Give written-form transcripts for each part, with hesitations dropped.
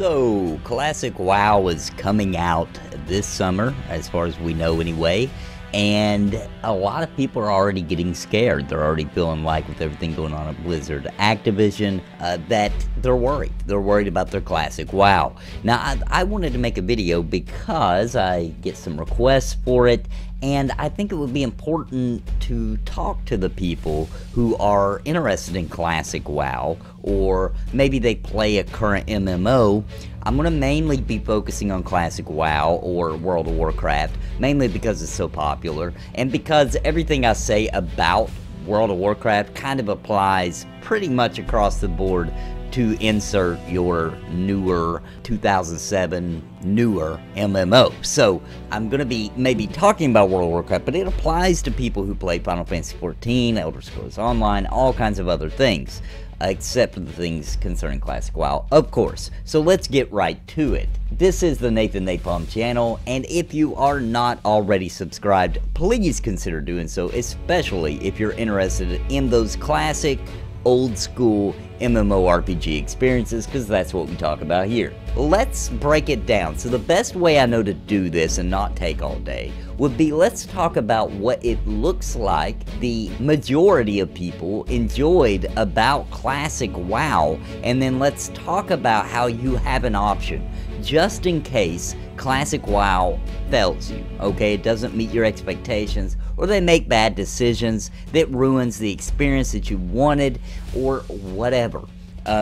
So, Classic WoW is coming out this summer, as far as we know anyway, and a lot of people are already getting scared. They're already feeling like, with everything going on at Blizzard, Activision, that they're worried. They're worried about their Classic WoW. Now, I wanted to make a video because I get some requests for it, and I think it would be important to talk to the people who are interested in Classic WoW, or maybe they play a current MMO. I'm going to mainly be focusing on Classic WoW or World of Warcraft, mainly because it's so popular, and because everything I say about World of Warcraft kind of applies pretty much across the board to insert your newer 2007 newer MMO. So I'm going to be maybe talking about World of Warcraft, but it applies to people who play Final Fantasy XIV, Elder Scrolls Online, all kinds of other things, except for the things concerning Classic WoW, of course. So let's get right to it. This is the Nathan NAPALM channel, and if you are not already subscribed, please consider doing so, especially if you're interested in those classic, old school MMORPG experiences, because that's what we talk about here. Let's break it down. So the best way I know to do this and not take all day would be, let's talk about what it looks like the majority of people enjoyed about Classic WoW, and then let's talk about how you have an option just in case Classic WoW fails you, okay? It doesn't meet your expectations, or they make bad decisions that ruins the experience that you wanted, or whatever.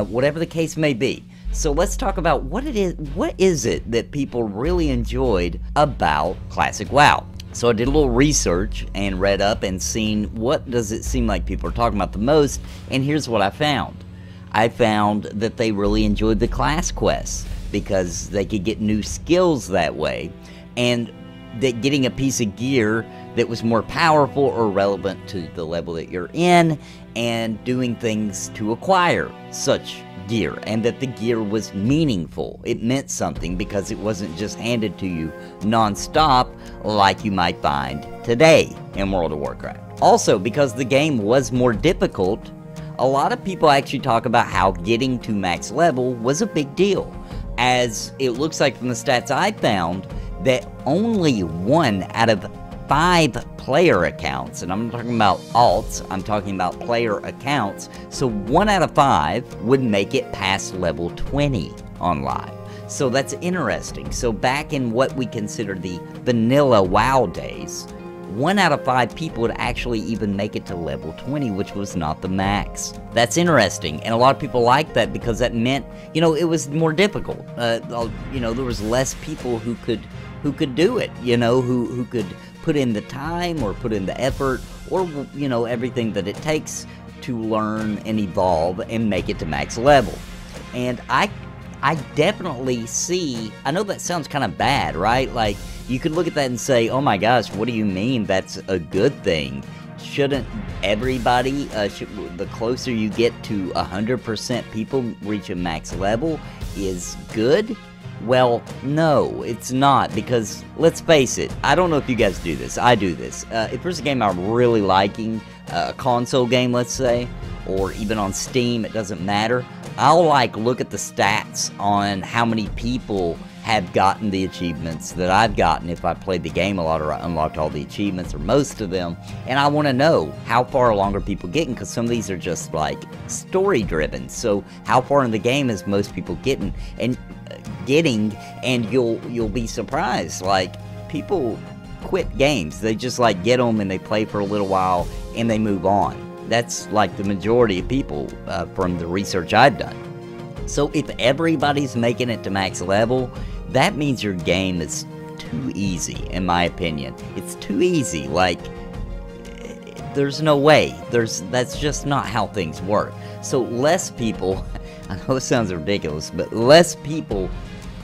Whatever the case may be. So let's talk about what is it that people really enjoyed about Classic WoW. So I did a little research and read up and seen what does it seem like people are talking about the most, and here's what I found. I found that they really enjoyed the class quests because they could get new skills that way, and that getting a piece of gear that was more powerful or relevant to the level that you're in, and doing things to acquire such gear, and that the gear was meaningful. It meant something because it wasn't just handed to you non-stop like you might find today in World of Warcraft. Also, because the game was more difficult, a lot of people actually talk about how getting to max level was a big deal, as it looks like from the stats I found that only 1 out of 5 player accounts, and I'm not talking about alts, I'm talking about player accounts, so 1 out of 5 would make it past level 20 on live. So that's interesting. So back in what we consider the vanilla WoW days, 1 out of 5 people would actually even make it to level 20, which was not the max. That's interesting, and a lot of people like that because that meant, you know, it was more difficult. You know, there was less people who could do it, you know, who could put in the time or put in the effort, or, you know, everything that it takes to learn and evolve and make it to max level. And I definitely see, I know that sounds kind of bad, right? Like, you could look at that and say, oh my gosh, what do you mean that's a good thing? Shouldn't everybody, the closer you get to 100% people reach a max level is good? Well, no, it's not, because let's face it, I don't know if you guys do this, I do this. If there's a game I'm really liking, a console game, let's say, or even on Steam, it doesn't matter, I'll look at the stats on how many people have gotten the achievements that I've gotten if I played the game a lot, or I unlocked all the achievements, or most of them, and I want to know how far along are people getting, because some of these are just like story driven. So how far in the game is most people getting, and you'll be surprised. Like, people quit games, they just like get them and they play for a little while and they move on. That's like the majority of people from the research I've done. So if everybody's making it to max level, that means your game is too easy, in my opinion. It's too easy. Like, there's no way. That's just not how things work. So less people, I know it sounds ridiculous, but less people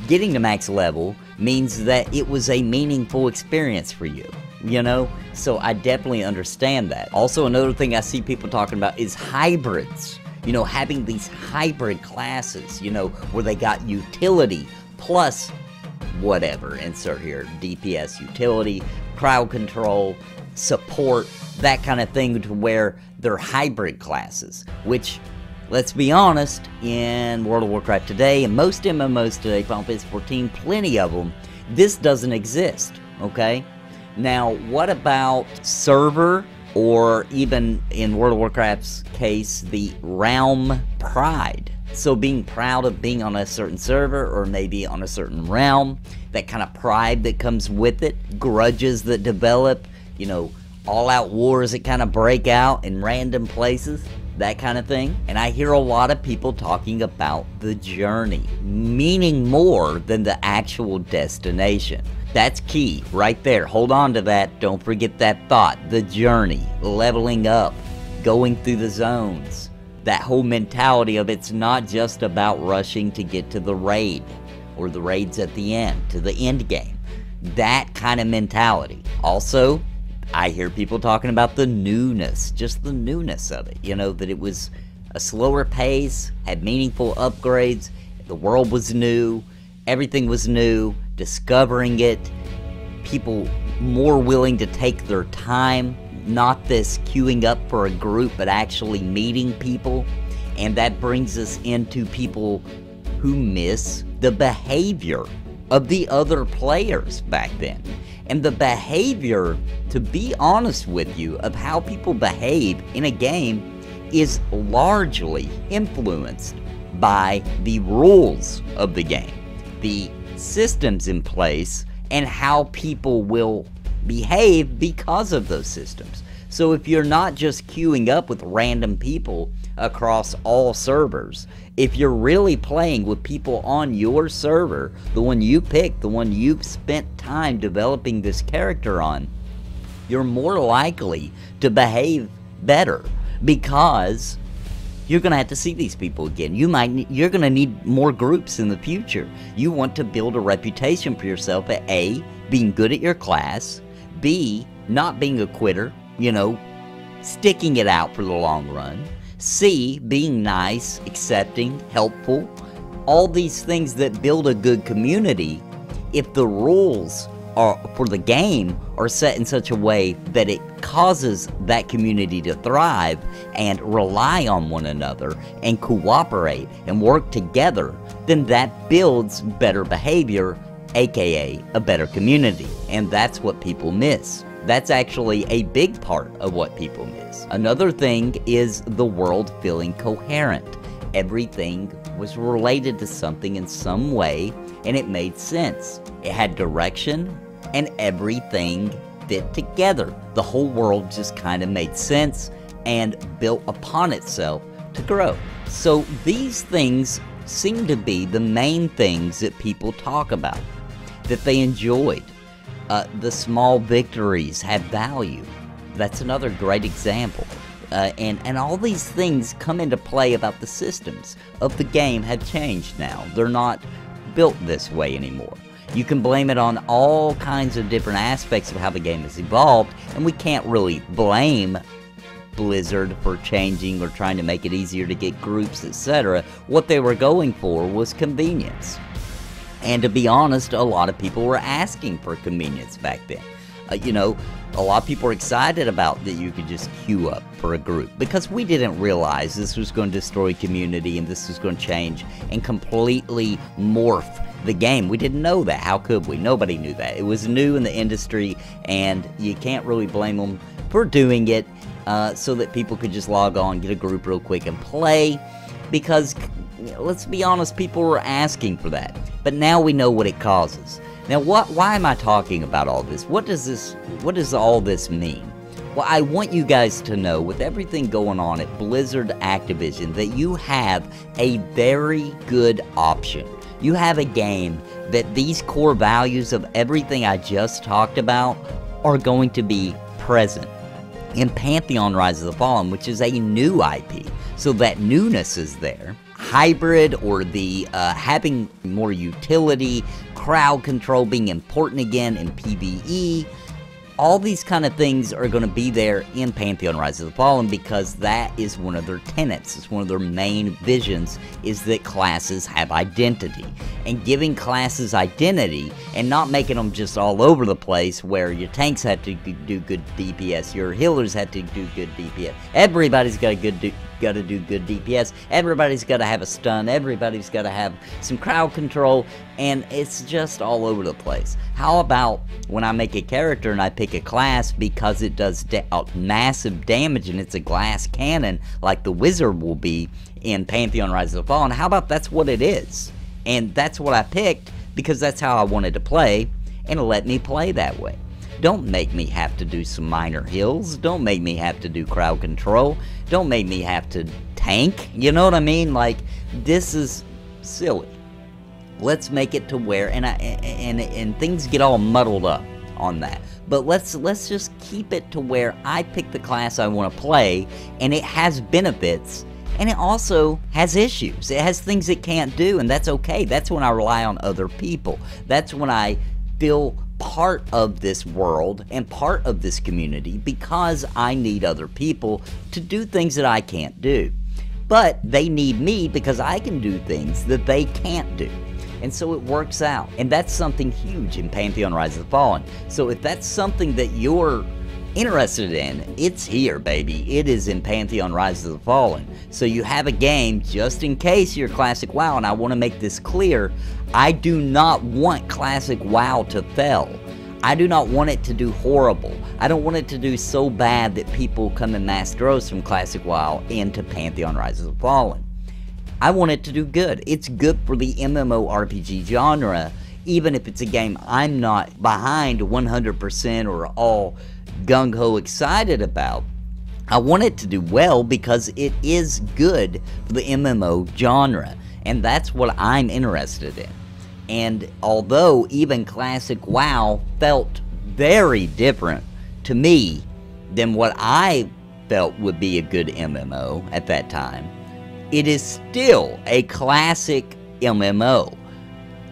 getting to max level means that it was a meaningful experience for you, you know? So I definitely understand that. Also, another thing I see people talking about is hybrids. You know, having these hybrid classes, you know, where they got utility plus whatever, insert here, DPS utility, crowd control, support, that kind of thing, to where they're hybrid classes, which Let's be honest, in World of Warcraft today, and most MMOs today, Final Fantasy 14, plenty of them, this doesn't exist, okay? Now, what about server, or even in World of Warcraft's case, the realm pride? So being proud of being on a certain server, or maybe on a certain realm, that kind of pride that comes with it, grudges that develop, you know, all-out wars that kind of break out in random places, that kind of thing. And I hear a lot of people talking about the journey, meaning more than the actual destination. That's key, right there. Hold on to that. Don't forget that thought. The journey, leveling up, going through the zones. That whole mentality of it's not just about rushing to get to the raid, or the raids at the end, to the end game. That kind of mentality. Also, I hear people talking about the newness, just the newness of it. You know, that it was a slower pace, had meaningful upgrades, the world was new, everything was new, discovering it, people more willing to take their time, not this queuing up for a group, but actually meeting people. And that brings us into people who miss the behavior of the other players back then. And the behavior, to be honest with you, of how people behave in a game is largely influenced by the rules of the game, the systems in place, and how people will behave because of those systems. So if you're not just queuing up with random people across all servers, if you're really playing with people on your server, the one you picked, the one you've spent time developing this character on, you're more likely to behave better, because you're gonna have to see these people again. You're gonna need more groups in the future. You want to build a reputation for yourself at A, being good at your class, B, not being a quitter, you know, sticking it out for the long run, C, being nice, accepting, helpful, all these things that build a good community. If the rules for the game are set in such a way that it causes that community to thrive and rely on one another and cooperate and work together, then that builds better behavior, aka a better community. And that's what people miss. That's actually a big part of what people miss. Another thing is the world feeling coherent. Everything was related to something in some way, and it made sense. It had direction, and everything fit together. The whole world just kind of made sense and built upon itself to grow. So these things seem to be the main things that people talk about, that they enjoyed. The small victories have value. That's another great example. And all these things come into play about the systems of the game have changed now. They're not built this way anymore. You can blame it on all kinds of different aspects of how the game has evolved, and we can't really blame Blizzard for changing or trying to make it easier to get groups, etc. What they were going for was convenience. And to be honest, a lot of people were asking for convenience back then. You know, a lot of people were excited about that you could just queue up for a group, because we didn't realize this was going to destroy community and this was going to change and completely morph the game. We didn't know that. How could we? Nobody knew that. It was new in the industry, and you can't really blame them for doing it so that people could just log on, get a group real quick and play, because let's be honest, people were asking for that. But now we know what it causes. Now why am I talking about all this? What does all this mean? Well, I want you guys to know, with everything going on at Blizzard Activision, that you have a very good option. You have a game that these core values of everything I just talked about are going to be present in Pantheon Rise of the Fallen, which is a new IP. So that newness is there. Hybrid, or the having more utility, crowd control being important again in PvE, all these kind of things are going to be there in Pantheon Rise of the Fallen, because that is one of their tenets. It's one of their main visions, is that classes have identity. And giving classes identity and not making them just all over the place, where your tanks have to do good DPS, your healers have to do good DPS, everybody's got to got to do good DPS, everybody's got to have a stun, everybody's got to have some crowd control, and it's just all over the place. How about when I make a character and I pick a class because it does massive damage and it's a glass cannon like the wizard will be in Pantheon Rise of the Fallen? How about that's what it is? And that's what I picked because that's how I wanted to play, and let me play that way. Don't make me have to do some minor heals. Don't make me have to do crowd control. Don't make me have to tank. You know what I mean? Like, this is silly. Let's make it to where, and things get all muddled up on that. But let's just keep it to where I pick the class I want to play, and it has benefits, and it also has issues. It has things it can't do, and that's okay. That's when I rely on other people. That's when I feel part of this world and part of this community because I need other people to do things that I can't do. But they need me because I can do things that they can't do. And so it works out. And that's something huge in Pantheon Rise of the Fallen. So if that's something that you're interested in, it's here, baby. It is in Pantheon Rise of the Fallen. So you have a game just in case you're Classic WoW, and I want to make this clear. I do not want Classic WoW to fail. I do not want it to do horrible. I don't want it to do so bad that people come in mass droves from Classic WoW into Pantheon Rise of the Fallen. I want it to do good. It's good for the MMORPG genre, even if it's a game I'm not behind 100% or all gung-ho excited about. I want it to do well because it is good for the MMO genre, and that's what I'm interested in. And although even Classic WoW felt very different to me than what I felt would be a good MMO at that time, it is still a classic MMO.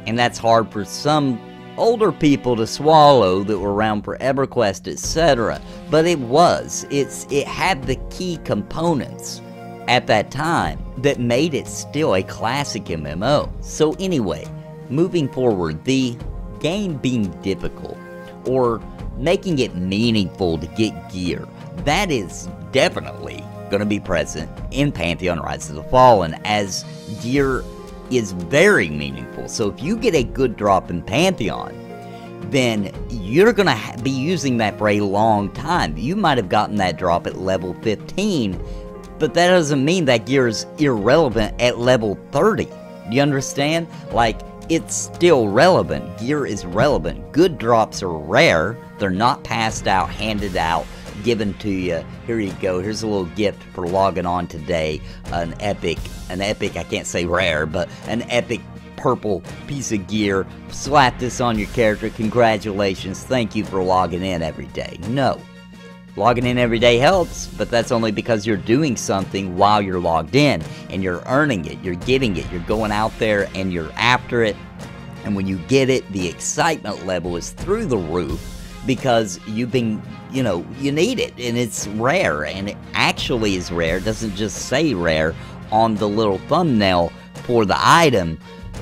And that's hard for some older people to swallow that were around for EverQuest, etc. But it was. It had the key components at that time that made it still a classic MMO. So anyway, moving forward, the game being difficult or making it meaningful to get gear, that is definitely going to be present in Pantheon Rise of the Fallen, as gear is very meaningful. So if you get a good drop in Pantheon, then you're going to be using that for a long time. You might have gotten that drop at level 15, but that doesn't mean that gear is irrelevant at level 30. Do you understand? Like, it's still relevant. Gear is relevant. Good drops are rare. They're not passed out, handed out, given to you. Here you go. Here's a little gift for logging on today. An epic, I can't say rare, but an epic purple piece of gear. Slap this on your character. Congratulations. Thank you for logging in every day. No. Logging in every day helps, but that's only because you're doing something while you're logged in, and you're earning it, you're getting it, you're going out there and you're after it, and when you get it, the excitement level is through the roof because you've been, you know, you need it, and it's rare, and it actually is rare. It doesn't just say rare on the little thumbnail for the item,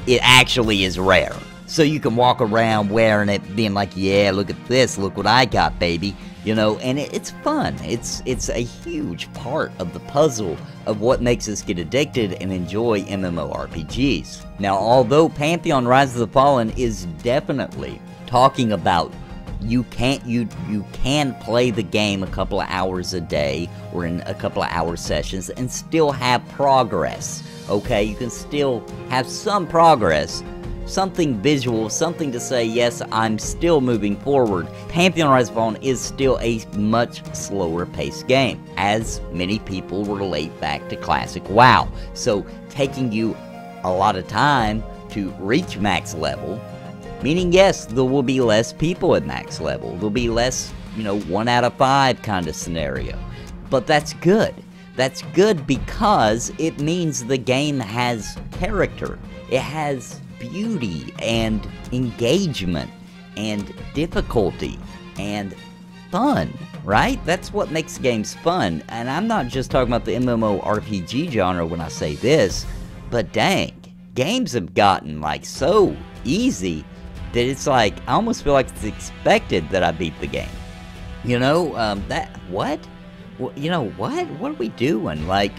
it actually is rare. So you can walk around wearing it, being like, yeah, look at this, look what I got, baby. You know, and it's fun. It's a huge part of the puzzle of what makes us get addicted and enjoy MMORPGs. Now, although Pantheon Rise of the Fallen is definitely talking about you can play the game a couple of hours a day or in a couple of hour sessions and still have progress. Okay, you can still have some progress. Something visual, something to say, yes, I'm still moving forward. Pantheon Rise of the Fallen is still a much slower paced game, as many people relate back to Classic WoW. So taking you a lot of time to reach max level, meaning yes, there will be less people at max level. There'll be less, 1 out of 5 kind of scenario. But that's good. That's good because it means the game has character. It has beauty and engagement and difficulty and fun, right? That's what makes games fun. And I'm not just talking about the MMORPG genre when I say this, but dang, games have gotten like so easy that it's like, I almost feel like it's expected that I beat the game. What? Well, what are we doing? Like,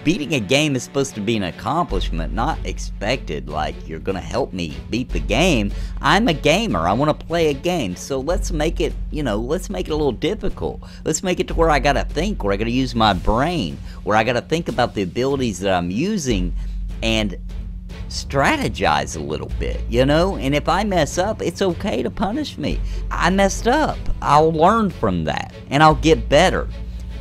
beating a game is supposed to be an accomplishment, not expected, like you're gonna help me beat the game. I'm a gamer, I wanna play a game, so let's make it, let's make it a little difficult. Let's make it to where I gotta think, where I gotta use my brain, where I gotta think about the abilities that I'm using and strategize a little bit, and if I mess up, it's okay to punish me. I messed up, I'll learn from that, and I'll get better.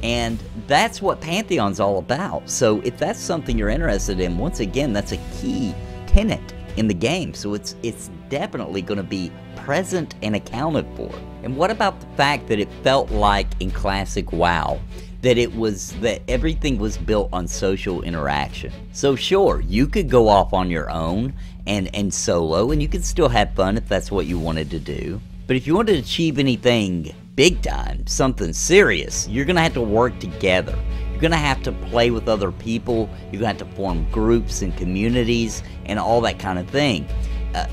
And that's what Pantheon's all about. So if that's something you're interested in, once again, that's a key tenet in the game. So it's definitely going to be present and accounted for. And what about the fact that it felt like in classic WoW that everything was built on social interaction? So sure, you could go off on your own and solo, and you could still have fun if that's what you wanted to do. But if you wanted to achieve anything big time, something serious, you're gonna have to work together. You're gonna have to play with other people. You're gonna have to form groups and communities and all that kind of thing.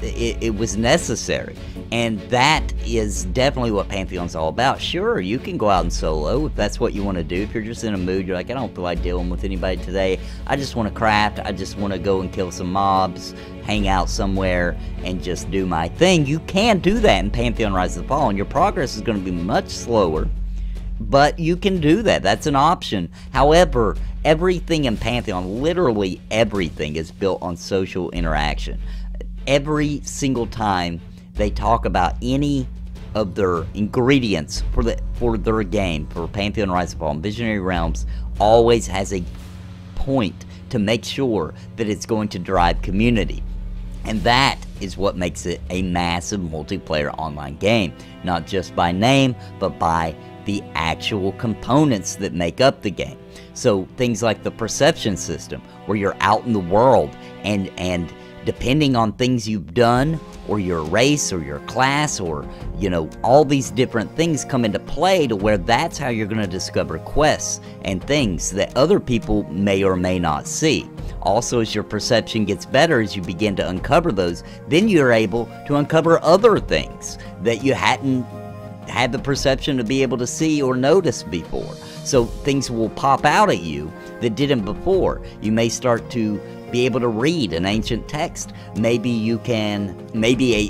It was necessary, and that is definitely what Pantheon's all about. Sure, you can go out and solo if that's what you want to do. If you're just in a mood, you're like, I don't feel like dealing with anybody today, I just want to craft, I just want to go and kill some mobs, hang out somewhere, and just do my thing. You can do that in Pantheon Rise of the Fallen. Your progress is going to be much slower, but you can do that. That's an option. However, everything in Pantheon, literally everything, is built on social interaction. Every single time they talk about any of their ingredients for their game, for Pantheon Rise of the Fallen, Visionary Realms always has a point to make sure that it's going to drive community. And that is what makes it a massive multiplayer online game. Not just by name, but by the actual components that make up the game. So things like the perception system, where you're out in the world and depending on things you've done, or your race, or your class, or, all these different things come into play to where that's how you're going to discover quests and things that other people may or may not see. Also, as your perception gets better, as you begin to uncover those, then you're able to uncover other things that you hadn't had the perception to be able to see or notice before. So things will pop out at you that didn't before. You may start to be able to read an ancient text. Maybe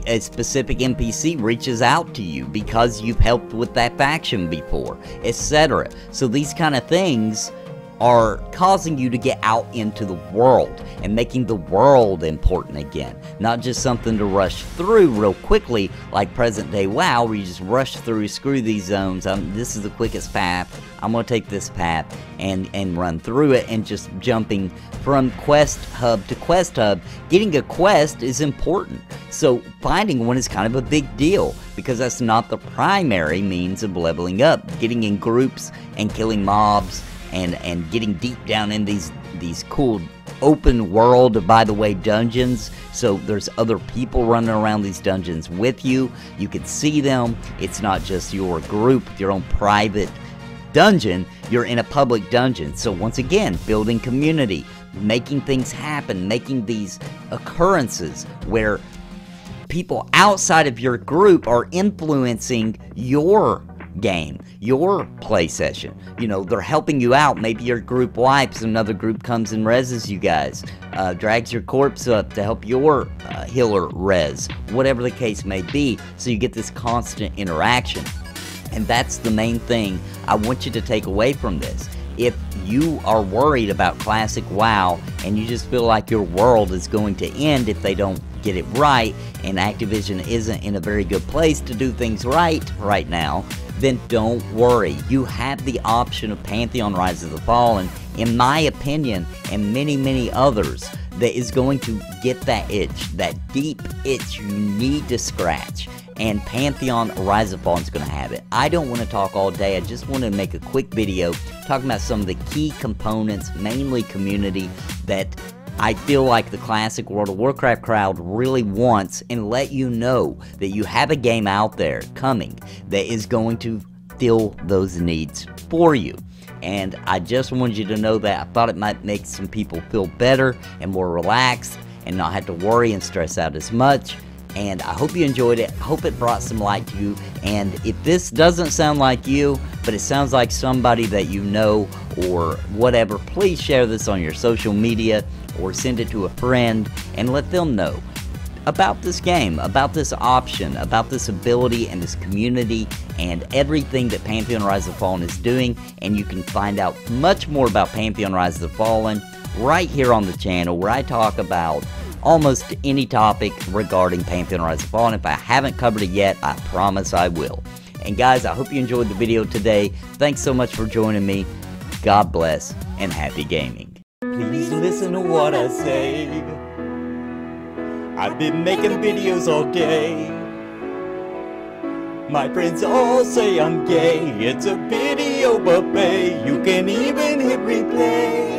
a specific NPC reaches out to you because you've helped with that faction before, etc. So these kind of things are causing you to get out into the world and making the world important again. Not just something to rush through real quickly like present day WoW, where you just rush through, screw these zones, this is the quickest path, I'm gonna take this path and run through it, and just jumping from quest hub to quest hub. Getting a quest is important, so finding one is kind of a big deal, because that's not the primary means of leveling up. Getting in groups and killing mobs and getting deep down in these cool open world, by the way, dungeons. So there's other people running around these dungeons with you. You can see them. It's not just your group, your own private dungeon. You're in a public dungeon. So once again, building community, making things happen, making these occurrences where people outside of your group are influencing your game, your play session. They're helping you out. Maybe your group wipes, another group comes and reses you guys, drags your corpse up to help your healer res, whatever the case may be. So you get this constant interaction, and that's the main thing I want you to take away from this. If you are worried about classic WoW and you just feel like your world is going to end if they don't get it right, and Activision isn't in a very good place to do things right now, then don't worry. You have the option of Pantheon Rise of the Fallen, in my opinion, and many others, that is going to get that itch, that deep itch you need to scratch. And Pantheon Rise of the Fallen is going to have it. I don't want to talk all day. I just want to make a quick video talking about some of the key components, mainly community, that I feel like the classic World of Warcraft crowd really wants, and let you know that you have a game out there coming that is going to fill those needs for you. And I just wanted you to know that. I thought it might make some people feel better and more relaxed and not have to worry and stress out as much. And I hope you enjoyed it. I hope it brought some light to you. And if this doesn't sound like you, but it sounds like somebody that you know or whatever, please share this on your social media or send it to a friend and let them know about this game, about this option, about this ability and this community and everything that Pantheon Rise of the Fallen is doing. And you can find out much more about Pantheon Rise of the Fallen right here on the channel, where I talk about almost any topic regarding Pantheon Rise of the Fallen. If I haven't covered it yet, I promise I will. And guys, I hope you enjoyed the video today. Thanks so much for joining me. God bless and happy gaming. Please listen to what I say. I've been making videos all day. My friends all say I'm gay. It's a video buffet. You can even hit replay.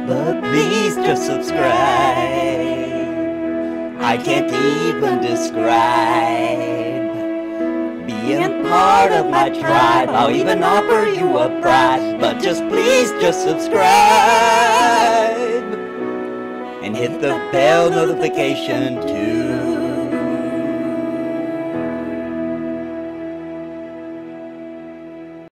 But please just subscribe. I can't even describe being part of my tribe. I'll even offer you a prize. But just please just subscribe and hit the bell notification too.